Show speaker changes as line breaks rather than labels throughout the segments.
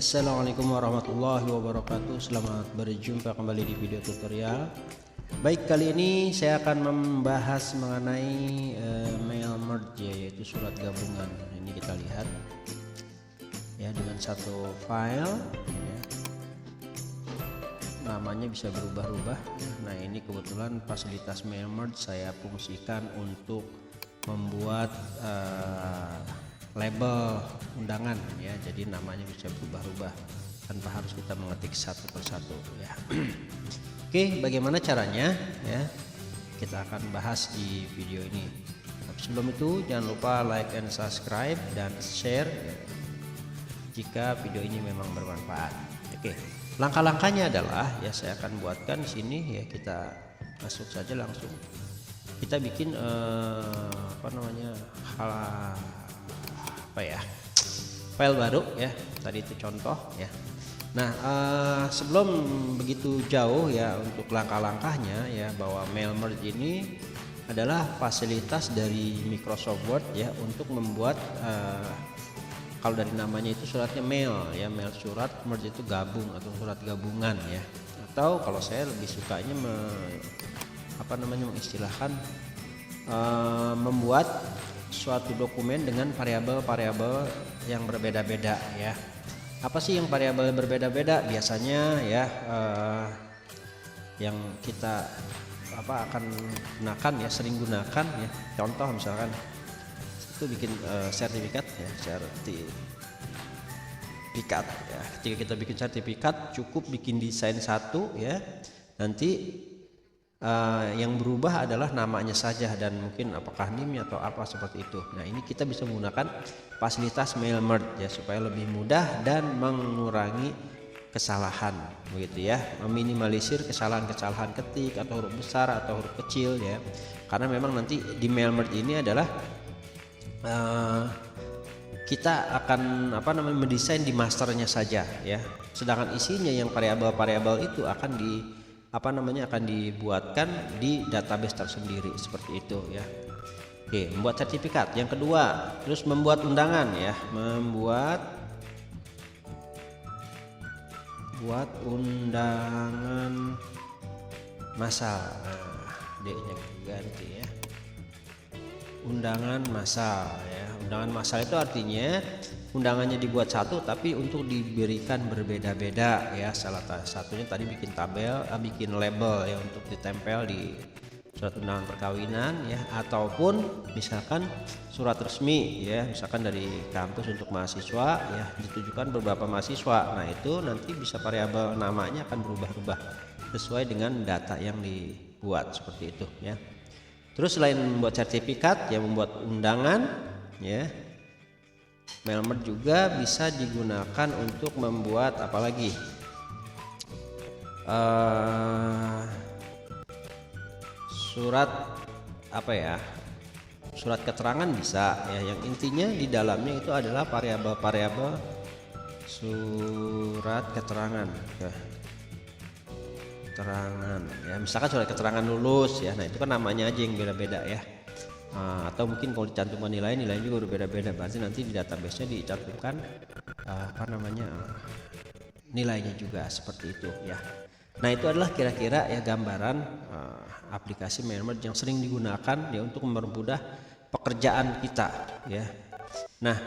Assalamualaikum warahmatullahi wabarakatuh. Selamat berjumpa kembali di video tutorial. Baik, kali ini saya akan membahas mengenai mail merge, yaitu surat gabungan. Ini kita lihat ya, dengan satu file ya. Namanya bisa berubah-ubah. Nah, ini kebetulan fasilitas mail merge saya fungsikan untuk membuat label undangan ya, jadi namanya bisa berubah-ubah tanpa harus kita mengetik satu persatu ya. Oke, bagaimana caranya ya, kita akan bahas di video ini. Tapi sebelum itu jangan lupa like and subscribe dan share ya, jika video ini memang bermanfaat. Oke, langkah-langkahnya adalah ya, saya akan buatkan di sini ya, kita masuk saja langsung. Kita bikin file baru ya, tadi itu contoh ya. Nah, sebelum begitu jauh ya untuk langkah-langkahnya ya, bahwa mail merge ini adalah fasilitas dari Microsoft Word ya untuk membuat kalau dari namanya itu suratnya mail ya, mail surat, merge itu gabung atau surat gabungan ya, atau kalau saya lebih sukanya mengistilahkan membuat suatu dokumen dengan variabel-variabel yang berbeda-beda ya. Apa sih yang variabel berbeda-beda? Biasanya ya yang kita akan gunakan ya, sering gunakan ya. Contoh misalkan itu bikin sertifikat ya, sertifikat ya. Ketika kita bikin sertifikat cukup bikin desain satu ya. Nanti yang berubah adalah namanya saja dan mungkin apakah NIM atau apa seperti itu. Nah, ini kita bisa menggunakan fasilitas mail merge ya, supaya lebih mudah dan mengurangi kesalahan begitu ya, meminimalisir kesalahan-kesalahan ketik atau huruf besar atau huruf kecil ya. Karena memang nanti di mail merge ini adalah kita akan mendesain di masternya saja ya. Sedangkan isinya yang variabel-variabel itu akan dibuatkan di database tersendiri seperti itu ya. Oke, membuat sertifikat. Yang kedua, terus membuat undangan ya, membuat undangan massal. D-nya ganti ya. Undangan massal ya. Undangan massal itu artinya undangannya dibuat satu tapi untuk diberikan berbeda-beda ya. Salah satunya tadi bikin tabel, bikin label ya untuk ditempel di surat undangan perkawinan ya, ataupun misalkan surat resmi ya, misalkan dari kampus untuk mahasiswa ya, ditujukan beberapa mahasiswa. Nah, itu nanti bisa variabel namanya akan berubah-ubah sesuai dengan data yang dibuat seperti itu ya. Terus selain membuat sertifikat ya, membuat undangan ya, mail merge juga bisa digunakan untuk membuat apalagi surat surat keterangan bisa ya, yang intinya di dalamnya itu adalah variabel-variabel surat keterangan ya. Ya, misalkan surat keterangan lulus ya, nah itu kan namanya aja yang beda-beda ya. Atau mungkin kalau dicantumkan nilainya juga berbeda-beda, berarti nanti di database-nya dicantumkan nilainya juga seperti itu ya. Nah, itu adalah kira-kira ya gambaran aplikasi mail merge yang sering digunakan ya untuk mempermudah pekerjaan kita ya. Nah,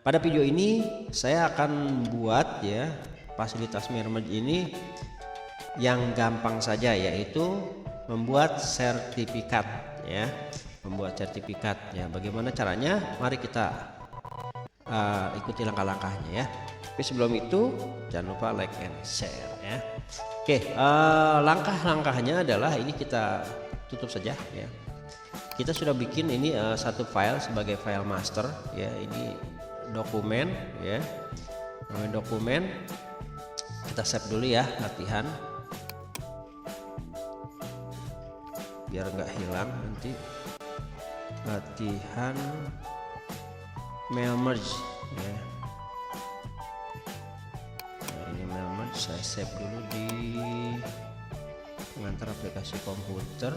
pada video ini saya akan buat ya fasilitas mail merge ini yang gampang saja, yaitu membuat sertifikat ya. Membuat sertifikat ya, bagaimana caranya? Mari kita ikuti langkah-langkahnya ya. Tapi sebelum itu jangan lupa like and share ya. Oke, langkah-langkahnya adalah ini, kita tutup saja ya. Kita sudah bikin ini satu file sebagai file master ya. Ini dokumen ya, namanya dokumen. Kita save dulu ya, latihan biar nggak hilang nanti. Latihan mail merge ya. Nah, ini mail merge saya save dulu di pengantar aplikasi komputer.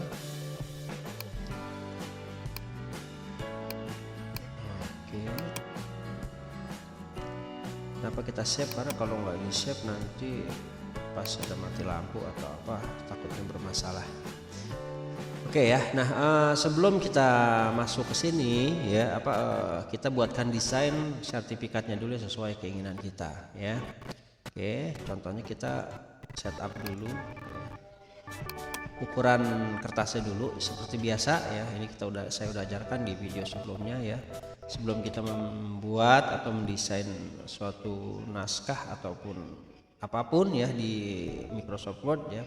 Oke, kenapa kita kita save, karena kalau nggak di save nanti pas ada mati lampu atau apa takutnya bermasalah. Oke ya, nah sebelum kita masuk ke sini ya, kita buatkan desain sertifikatnya dulu sesuai keinginan kita ya. Oke, contohnya kita setup dulu ukuran kertasnya dulu seperti biasa ya. Ini saya udah ajarkan di video sebelumnya ya. Sebelum kita membuat atau mendesain suatu naskah ataupun apapun ya di Microsoft Word ya,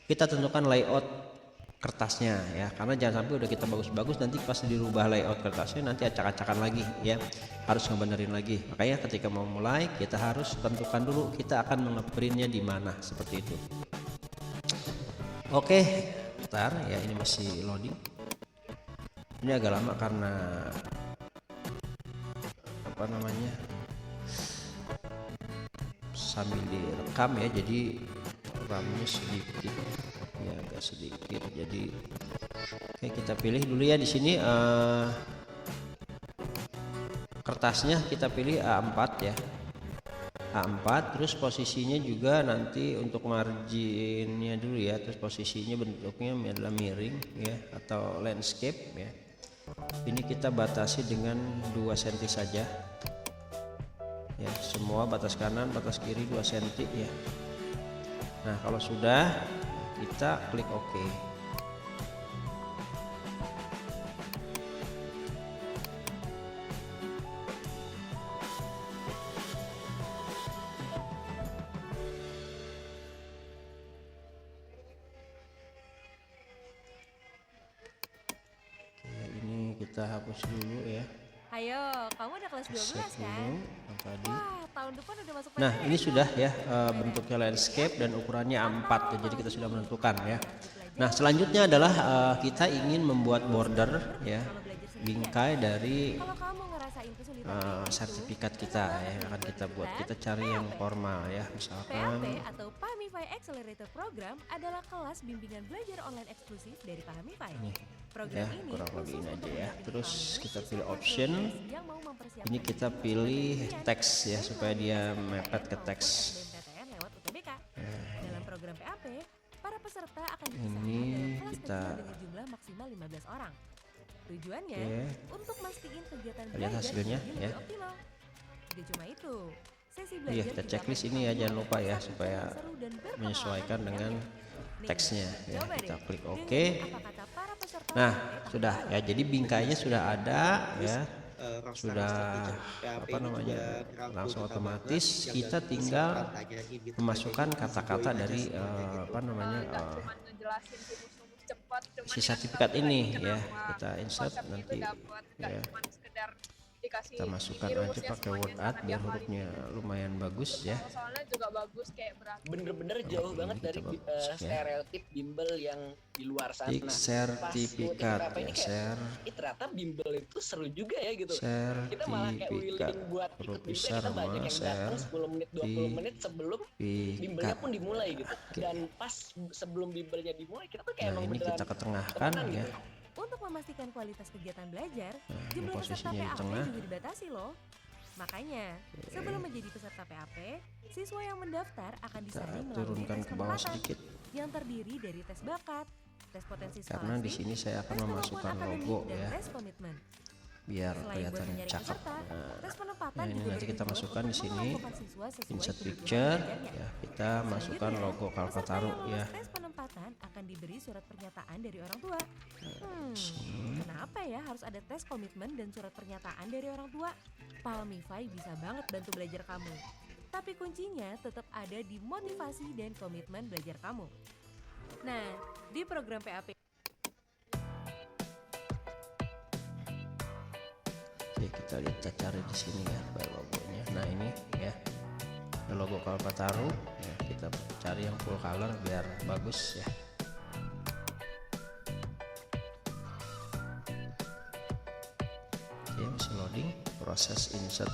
kita tentukan layout kertasnya ya, karena jangan sampai udah kita bagus-bagus nanti pas dirubah layout kertasnya nanti acak-acakan lagi ya, harus ngebenerin lagi. Makanya ketika mau mulai kita harus tentukan dulu kita akan mengeprintnya di mana, seperti itu. Oke, bentar ya, ini masih loading. Ini agak lama karena sambil direkam ya, jadi RAM-nya sedikit ya, agak sedikit. Jadi oke, kita pilih dulu ya di sini kertasnya, kita pilih A4 ya, A4. Terus posisinya juga nanti untuk marginnya dulu ya, terus posisinya bentuknya adalah miring ya atau landscape ya. Ini kita batasi dengan 2 cm saja ya, semua batas kanan batas kiri 2 cm ya. Nah kalau sudah, kita klik OK. Ini kita hapus dulu ya.
Ayo, kamu udah kelas 12 kan?
Tadi.
Wah, tahun depan udah masuk
Nah
PTN.
ini sudah ya, bentuknya landscape dan ukurannya A4 ya, jadi kita sudah menentukan ya. Nah selanjutnya adalah kita ingin membuat border ya, bingkai dari
Kalau kamu ngerasain kesulitan
sertifikat kita ya, yang akan kita buat. Kita cari yang formal ya, misalkan
PAP atau PAHMIFY Accelerator Program adalah kelas bimbingan belajar online eksklusif dari PAHMIFY. Program
ya,
ini
kurang lebih
khusus
ini
untuk
aja ya.
mendampingi
Terus
kamu
kita
siswa
pilih
kelas
option.
12 yang mau mempersiapkan
Ini kita
diri
pilih
untuk
teks ya,
ujian
supaya dia mepet ke teks.
SBMPTN lewat UTBK. Dalam program PAP, para peserta akan dipisahkan
Ini
dalam kelas
kita
kecil dengan jumlah maksimal 15 orang. Tujuannya
Oke.
untuk mastiin kegiatan
Lihat
belajar
hasilnya
jadi
ya.
lebih optimal. Tidak cuma itu, sesi
Iya,
belajar
kita
juga
checklist
akan
ini ya,
dipandu
jangan lupa ya,
oleh
supaya
kisah seru dan berpengalaman
menyesuaikan dengan
Nih,
teksnya ya.
coba
Kita
deh,
klik
dengerin
OK.
apa kata para peserta
Nah
PAP
sudah ya, jadi bingkainya sudah ada ya,
Rockstar
sudah
PAP ini juga draft
langsung
utama
otomatis.
yang
Kita
ganti
tinggal
katanya gitu.
memasukkan
Jadi
kata-kata
join aja
dari
semuanya gitu.
Nggak cuma ngejelasin rumus-rumus cepat, cuman
si
dikasih
sertifikat
tahu
ini
lagi
ya,
kenapa
kita insert
konsep itu
nanti
dapet, nggak
ya.
cuma sekedar dikasih
Kita masukkan
ini
aja
rumusnya
pakai
semuanya
word art
sangat
biar
dihafalin.
hurufnya lumayan bagus ya.
Soalnya juga bagus kayak berarti
Bener-bener jauh
ini
banget
kita
dari
bagus, ya.
stereotip bimbel yang di luar sana.
Tik sertifikat ya,
Ternyata bimbel itu seru juga ya gitu. Kita malah kayak
sertifikat
willing buat ikut
huruf
bimbel,
besar
kita banyak
sama
yang datang 10 menit 20 menit sebelum bimbelnya
sertifikat.
pun dimulai gitu.
Oke.
Dan pas sebelum bimbelnya dimulai kita tuh kayak
Nah
emang
ini
beneran
kita ketengahkan
temenan
ya.
gitu.
Untuk memastikan kualitas kegiatan belajar,
Nah, ini
jumlah peserta
posisinya di
PAP
tengah.
juga dibatasi loh. Makanya, sebelum menjadi peserta PAP, siswa yang mendaftar akan
Kita
disaring melalui
turunkan
tes
ke bawah
penempatan
sedikit
yang terdiri dari tes bakat, tes potensi
karena di
skolastik,
sini saya akan
tes kemampuan
memasukkan
akademik,
logo
dan
ya,
tes komitmen.
biar
Selain buat
kelihatan
menyaring
cakep.
peserta, tes penempatan
Nah, ini
juga
nanti kita
bertujuan
masukkan di
untuk
sini
mengelompokkan siswa sesuai
insert
kebutuhan
picture
belajarnya.
ya, kita masukkan
Selanjutnya,
logo
peserta
Kalpataru
yang lolos
ya.
tes penempatan akan diberi surat pernyataan dari orang tua. Kenapa ya harus ada tes komitmen dan surat pernyataan dari orang tua? PAHMIFY bisa banget bantu belajar kamu. Tapi kuncinya tetap ada di motivasi dan komitmen belajar kamu. Nah, di program PAP
Oke, kita cari di sini ya logonya. Nah ini ya, ada logo Kalpataru ya, kita cari yang full color biar bagus ya. Oke, masih loading, proses insert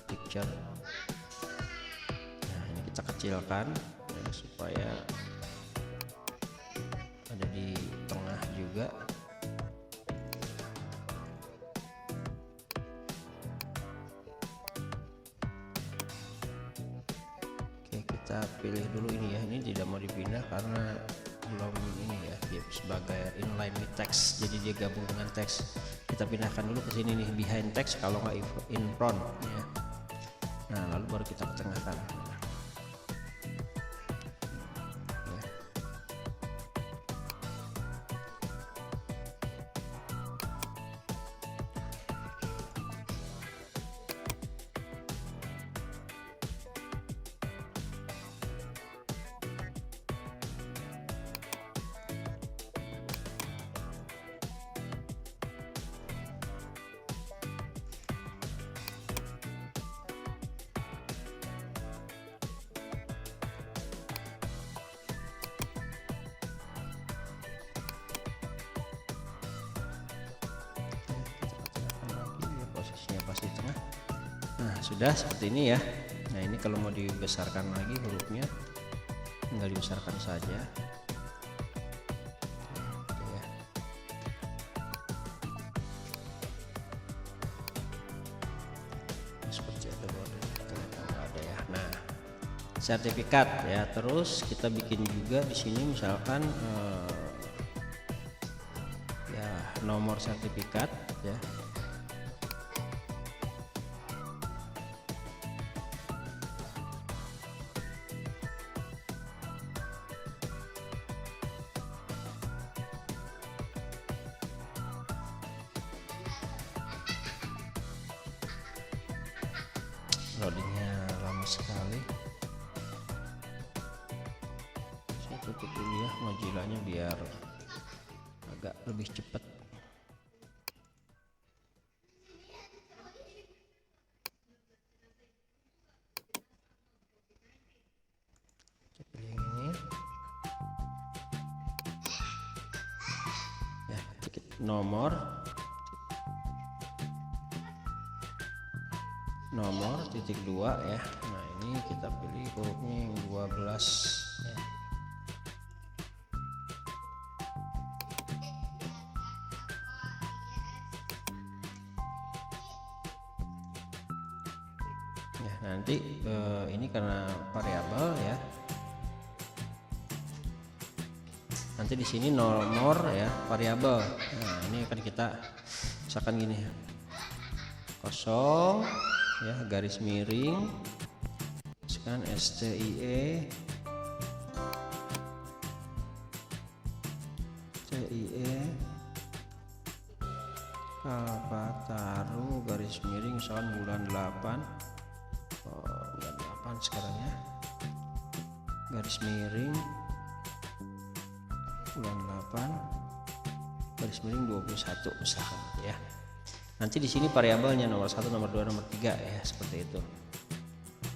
picture. Nah ini kita kecilkan ya, supaya ada di tengah juga. kita pilih dulu ini ya, ini tidak mau dipindah karena belum ini ya, dia sebagai inline with text, jadi dia gabung dengan teks. Kita pindahkan dulu ke sini nih, behind text kalau nggak in front ya. Nah lalu baru kita ketengahkan. Pas di tengah. Nah sudah seperti ini ya. Nah ini kalau mau dibesarkan lagi hurufnya tinggal dibesarkan saja. Oke, ya. Seperti ada border, ternyata nggak ada ya. Nah sertifikat ya, terus kita bikin juga di sini misalkan ya nomor sertifikat ya. Loadingnya lama sekali, saya tutup dulu ya Mozilla-nya biar agak lebih cepat. Pilih yang ini ya, titik nomor titik 2 ya. Nah ini kita pilih hurufnya yang 12 ya. Ya nanti ini karena variabel ya, nanti di sini nomor ya variabel. Nah ini akan kita misalkan gini ya, 0 ya garis miring sekarang STIE Kalpataru garis miring misalkan bulan 8 bulan 8 sekarang ya, garis miring bulan 8 garis miring 21 misalkan ya. Nanti di sini variabelnya nomor 1, nomor 2, nomor 3 ya, seperti itu.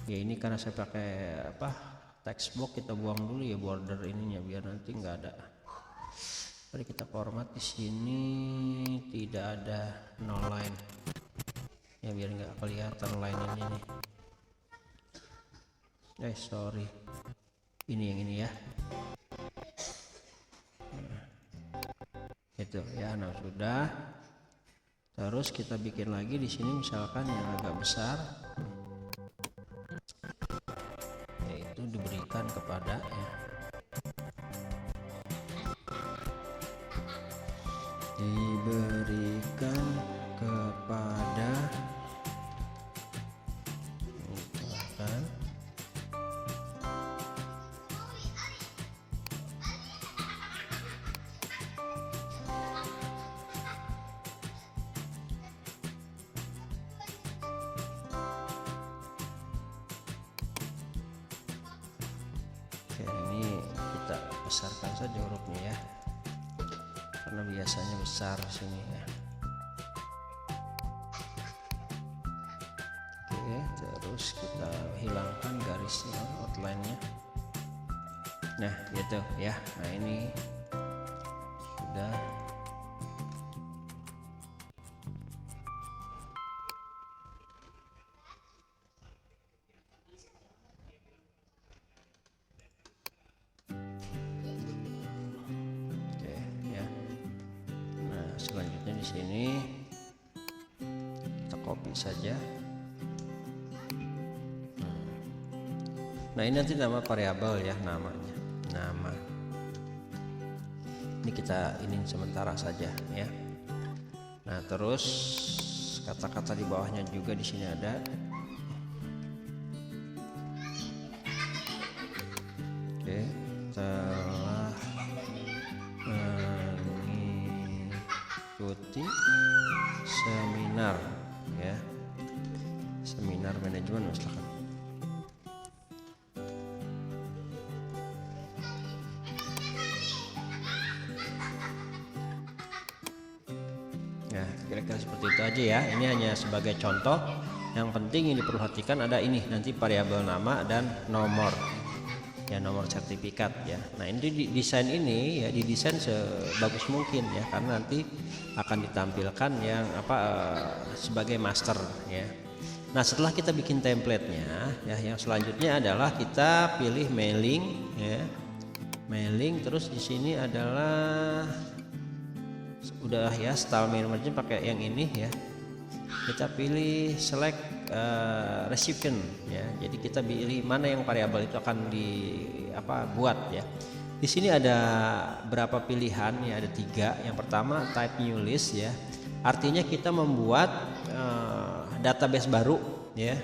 Ya ini karena saya pakai text box, kita buang dulu ya border ininya biar nanti nggak ada. Mari kita format di sini tidak ada no line. Ya biar nggak kelihatan line ini nih. Sorry. Ini yang ini ya. Itu ya, nah sudah. Terus kita bikin lagi di sini misalkan yang agak besar, yaitu diberikan kepada ya, diberikan kepada misalkan besarkan saja hurufnya ya, karena biasanya besar sini ya. Oke, terus kita hilangkan garisnya, outline-nya. Nah gitu ya. Nah ini sudah. Selanjutnya di sini kita copy saja. Nah ini nanti nama variabel ya, namanya nama. Ini kita ini sementara saja ya. Nah terus kata-kata di bawahnya juga di sini ada. Oke, telah mengikuti seminar ya, seminar manajemen misalkan. Nah, kira-kira seperti itu aja ya. Ini hanya sebagai contoh. Yang penting yang diperhatikan ada ini nanti variabel nama dan nomor. Ya, nomor sertifikat ya. Nah, ini desain ini ya didesain sebagus mungkin ya, karena nanti akan ditampilkan yang sebagai master ya. Nah, setelah kita bikin templatenya ya, yang selanjutnya adalah kita pilih mailing ya. Mailing, terus di sini adalah udah ya style mail margin pakai yang ini ya. Kita pilih select recipient ya. Jadi kita pilih mana yang variabel itu akan buat ya. Di sini ada berapa pilihan ya, ada 3. Yang pertama type new list ya. Artinya kita membuat database baru ya.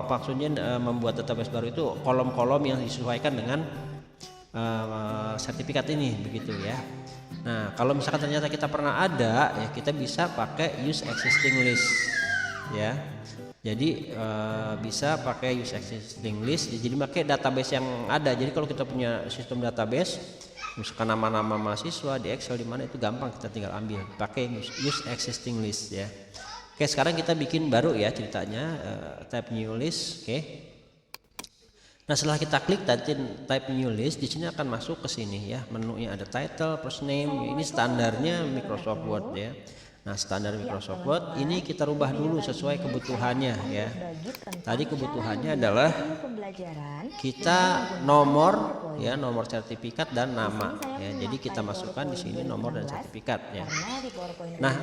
Maksudnya membuat database baru itu kolom-kolom yang disesuaikan dengan sertifikat ini begitu ya. Nah, kalau misalkan ternyata kita pernah ada ya, kita bisa pakai use existing list ya. Jadi bisa pakai use existing list, jadi pakai database yang ada. Jadi kalau kita punya sistem database, misalkan nama-nama mahasiswa di Excel di mana, itu gampang, kita tinggal ambil pakai use existing list ya. Oke, sekarang kita bikin baru ya ceritanya, type new list. Oke. Nah, setelah kita klik type new list, di sini akan masuk ke sini ya. Menunya ada title, first name. Ini standarnya Microsoft Word ya. Nah, standar Microsoft Word ini kita rubah dulu sesuai kebutuhannya ya. Tadi kebutuhannya adalah kita nomor ya, nomor sertifikat dan nama ya. Jadi kita masukkan di sini nomor dan sertifikat ya. Nah,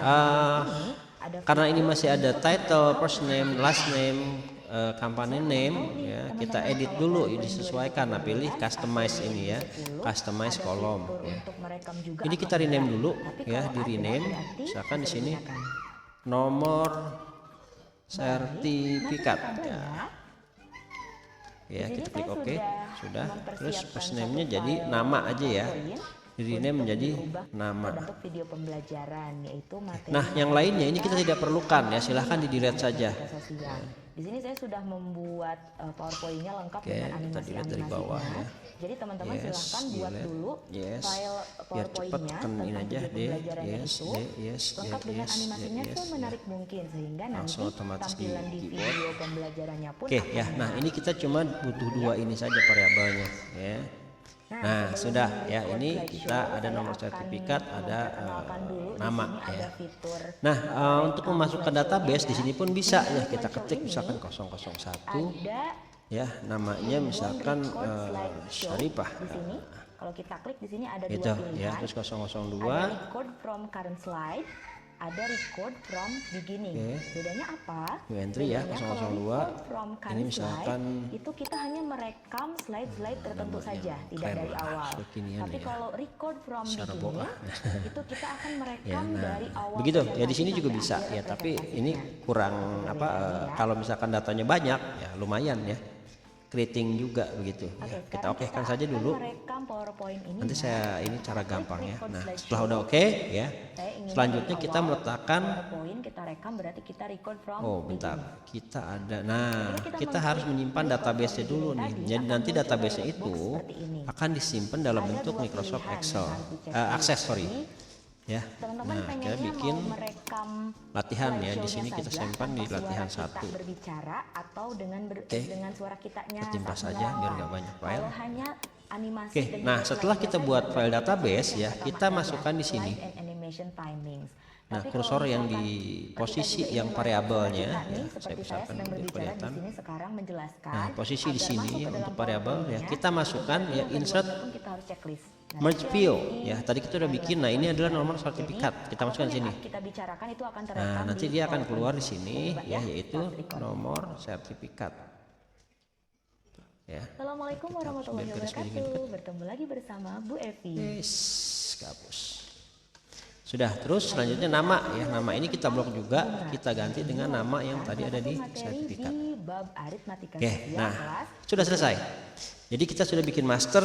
karena ini masih ada title, first name, last name, company name ya, kita edit dulu ya, disesuaikan. Nah, pilih customize ini ya, customize kolom ya. Ini kita rename dulu ya, di rename misalkan di sini nomor sertifikat ya. Ya, kita klik OK, sudah. Terus first name-nya jadi nama aja ya. Di rename menjadi nama. Nah, yang lainnya ini kita tidak perlukan ya, silahkan di delete saja.
Di sini saya sudah membuat PowerPoint-nya lengkap dengan animasi-animasinya.
Dari bawah ya.
Jadi teman-teman silahkan buat dulu file
kan
PowerPoint-nya tentang
aja
video pembelajarannya itu lengkap dengan animasinya semenarik mungkin, sehingga nanti tampilan di video pembelajarannya pun
Oke ya. Nah, ini kita cuma butuh 2 ini saja variabelnya ya. Nah, sudah ya, ini kita ada nomor sertifikat, ada nama ya. Nah, untuk memasukkan database di sini pun bisa ya, kita ketik misalkan 001 ya, namanya misalkan Syarifah.
Kalau kita klik di sini ada
gitu,
2 pilihan
ya, terus 002
ada record from current slide, ada record from beginning. Bedanya apa?
New entry ya, 002
from
ini misalkan
slide, itu kita hanya merekam slide-slide tertentu saja, tidak dari awal. Tapi kalau record from beginning itu kita akan merekam dari awal.
Begitu ya, di sini juga bisa ya, tapi ini kurang kalau misalkan datanya banyak ya lumayan ya, creating juga begitu ya. Kita okekan saja dulu. Nanti saya ini cara gampangnya. Nah, setelah udah oke ya, selanjutnya kita meletakkan bentar, kita ada. Nah, kita harus menyimpan database dulu nih. Jadi nanti database itu akan disimpan dalam bentuk Microsoft Excel Access ya. Nah, kita bikin latihan ya, di sini kita simpan di latihan 1. Oke, kita timpa saja biar nggak banyak file. Oke, nah setelah kita buat file database ya, kita masukkan di sini. Nah, kursor yang di posisi yang variabelnya ya, saya misalkan kelihatan. Nah, posisi di sini ya, untuk variabel ya, kita masukkan ya, insert merge field ya. Tadi kita udah bikin. Nah, ini adalah nomor sertifikat, kita masukkan sini. Nah, nanti dia akan keluar di sini ya, yaitu nomor sertifikat. Ya.
Assalamualaikum warahmatullahi wabarakatuh. Bertemu lagi bersama Bu Evi.
Yes, hapus. Sudah, terus selanjutnya nama ya. Nama ini kita blok juga, kita ganti dengan nama yang tadi ada di sertifikat. Oke, nah sudah selesai. Jadi kita sudah bikin master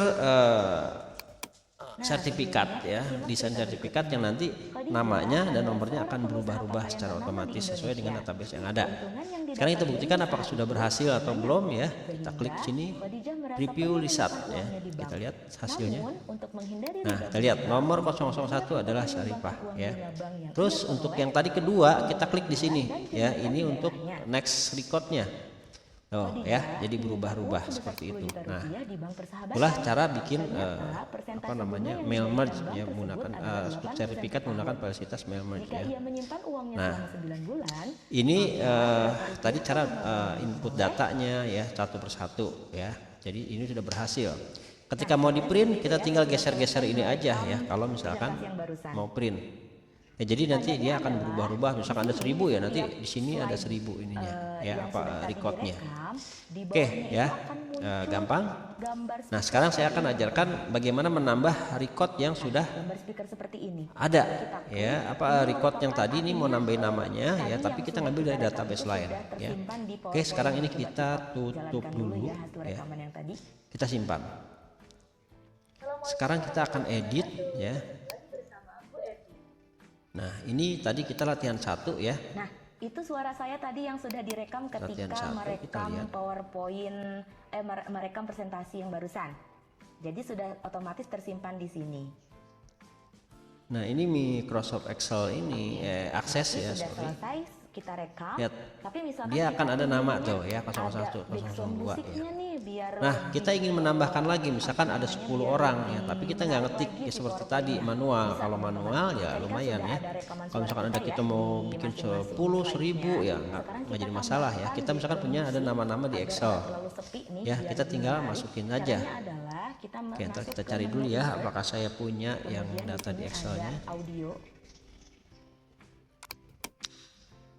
sertifikat ya, desain sertifikat yang nanti namanya dan nomornya akan berubah-ubah secara otomatis sesuai dengan database yang ada. Sekarang kita buktikan apakah sudah berhasil atau belum ya. Kita klik sini review result ya. Kita lihat hasilnya. Nah, kita lihat nomor 001 adalah Syarifah ya. Terus untuk yang tadi kedua kita klik di sini ya. Ini untuk next recordnya. Oh ya, jadi berubah-ubah seperti itu. Nah, itulah cara bikin mail merge ya, menggunakan sertifikat menggunakan fasilitas mail merge ya. Nah, ini tadi cara input datanya ya satu persatu ya. Jadi ini sudah berhasil. Ketika mau di print kita tinggal geser-geser ini aja ya. Kalau misalkan mau print. Ya, jadi nanti dia akan berubah-ubah. Misalkan ada 1000 ya, nanti di sini ada 1000 ininya ya, recordnya. Oke ya, gampang. Nah sekarang saya akan ajarkan bagaimana menambah record yang sudah ada ya. Record yang tadi ini mau nambahin namanya ya, tapi kita ngambil dari database lain ya. Oke, sekarang ini kita tutup dulu ya, kita simpan. Sekarang kita akan edit ya. Nah ini tadi kita latihan 1 ya.
Nah itu suara saya tadi yang sudah direkam ketika merekam PowerPoint, merekam presentasi yang barusan. Jadi sudah otomatis tersimpan di sini.
Nah ini Microsoft Excel ini akses ya.
Selesai kita rekam.
Lihat,
tapi misalkan
dia akan ada nama tuh ya 001, 002 ya. Nah kita ingin menambahkan lagi, misalkan ada 10 orang ya, tapi kita nggak ngetik ya seperti tadi manual. Kalau manual ya lumayan ya. Kalau misalkan ada kita mau bikin 10, 1000 ya nggak jadi masalah ya. Kita misalkan punya ada nama-nama di Excel ya, kita tinggal masukin aja. Oke, ntar kita cari dulu ya apakah saya punya yang data di Excelnya.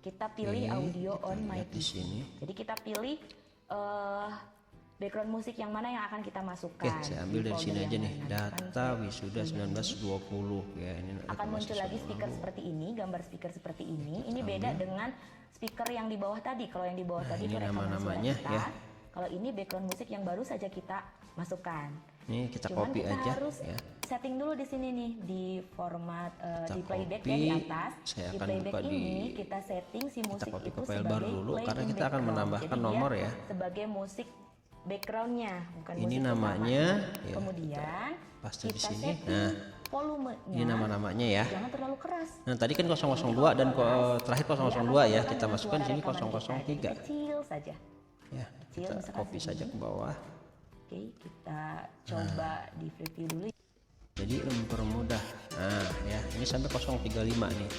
Kita pilih audio on my PC. Jadi kita pilih background musik yang mana yang akan kita masukkan.
Oke, saya ambil dari sini aja nih. Data wisuda 1920 ya. Ini
akan muncul lagi speaker seperti ini, gambar speaker seperti ini. Ini beda dengan speaker yang di bawah tadi. Kalau yang di bawah tadi itu nama-namanya ya. Kalau ini background musik yang baru saja kita masukkan.
Ini kita copy aja
harus
ya.
Setting dulu di sini nih di format di playback ya di atas.
Saya
di
akan
playback
buka
ini kita setting si musik
copy
itu
ke file
sebagai
baru dulu karena kita akan menambahkan
jadi
nomor ya.
Sebagai musik backgroundnya bukan
ini
musik
namanya
ya, kemudian
paste di
kita
sini.
setting
Nah,
volumenya.
ini nama-namanya ya.
Jangan terlalu keras.
Nah, tadi kan 002 dan terakhir 002 ya. Kita masukkan di sini 003.
Kecil saja.
Ya, kita copy saja ke bawah.
Oke, kita coba di preview dulu.
Jadi mempermudah. Nah, ya, ini sampai 035 nih.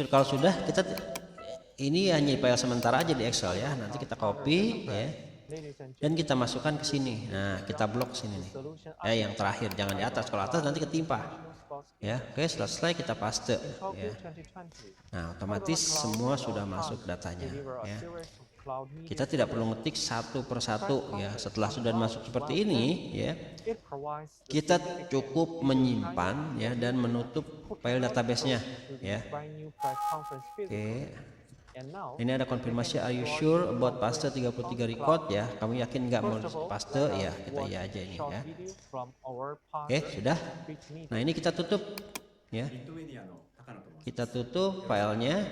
Kalau sudah kita ini hanya file sementara aja di Excel ya. Nanti kita copy ya. Dan kita masukkan ke sini. Nah, kita blok sini nih. Ya, yang terakhir jangan di atas. Kalau atas nanti ketimpa. Ya, oke, selesai kita paste ya. Nah, otomatis semua sudah masuk datanya ya. Kita tidak perlu ngetik satu persatu ya. Setelah sudah masuk seperti ini ya, kita cukup menyimpan ya dan menutup file database-nya ya. Oke. Ini ada konfirmasi, are you sure about paste 33 record ya. Kamu yakin nggak mau paste ya? Kita iya aja ini ya. Oke, sudah. Nah, ini kita tutup ya. Kita tutup filenya.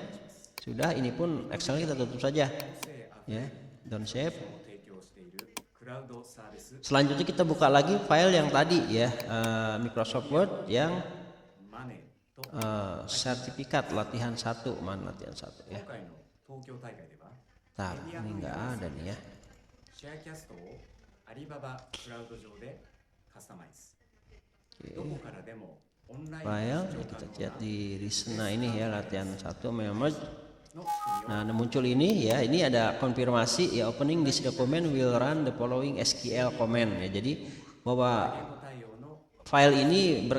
Sudah, ini pun Excel kita tutup saja ya, don't save. Selanjutnya kita buka lagi file yang tadi ya, Microsoft Word yang sertifikat latihan 1. Mana latihan 1 ya. Nah, ini enggak ada nih ya. File kita lihat di recent. Nah, ini ya latihan 1 member. Nah, muncul ini ya, ini ada konfirmasi ya, opening this document will run the following SQL command ya. Jadi bahwa file ini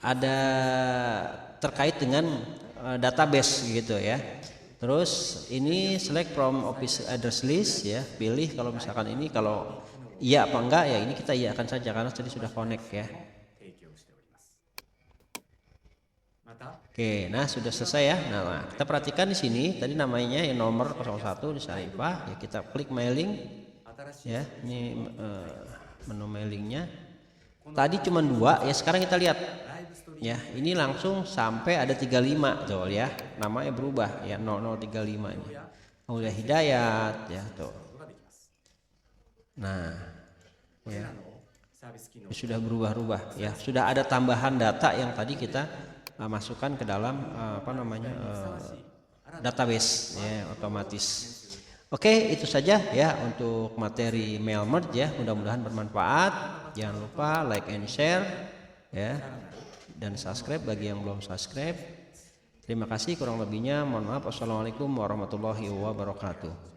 ada terkait dengan database gitu ya. Terus ini select from office address list ya, pilih kalau misalkan ini kalau iya apa enggak ya, ini kita iyakan saja karena tadi sudah connect ya. Oke, nah sudah selesai ya. Nah, kita perhatikan di sini tadi namanya yang nomor 01 di Syarifah ya, kita klik mailing ya. Ini menu mailingnya. Tadi cuma 2 ya, sekarang kita lihat ya, ini langsung sampai ada 35 tuh ya, namanya berubah ya, 0035 ini. Udah Hidayat ya tuh. Nah, ya. Sudah berubah-ubah ya, sudah ada tambahan data yang tadi kita masukkan ke dalam database ya, otomatis. Oke, itu saja ya untuk materi mail merge ya, mudah-mudahan bermanfaat. Jangan lupa like and share ya, dan subscribe bagi yang belum subscribe. Terima kasih, kurang lebihnya mohon maaf. Wassalamualaikum warahmatullahi wabarakatuh.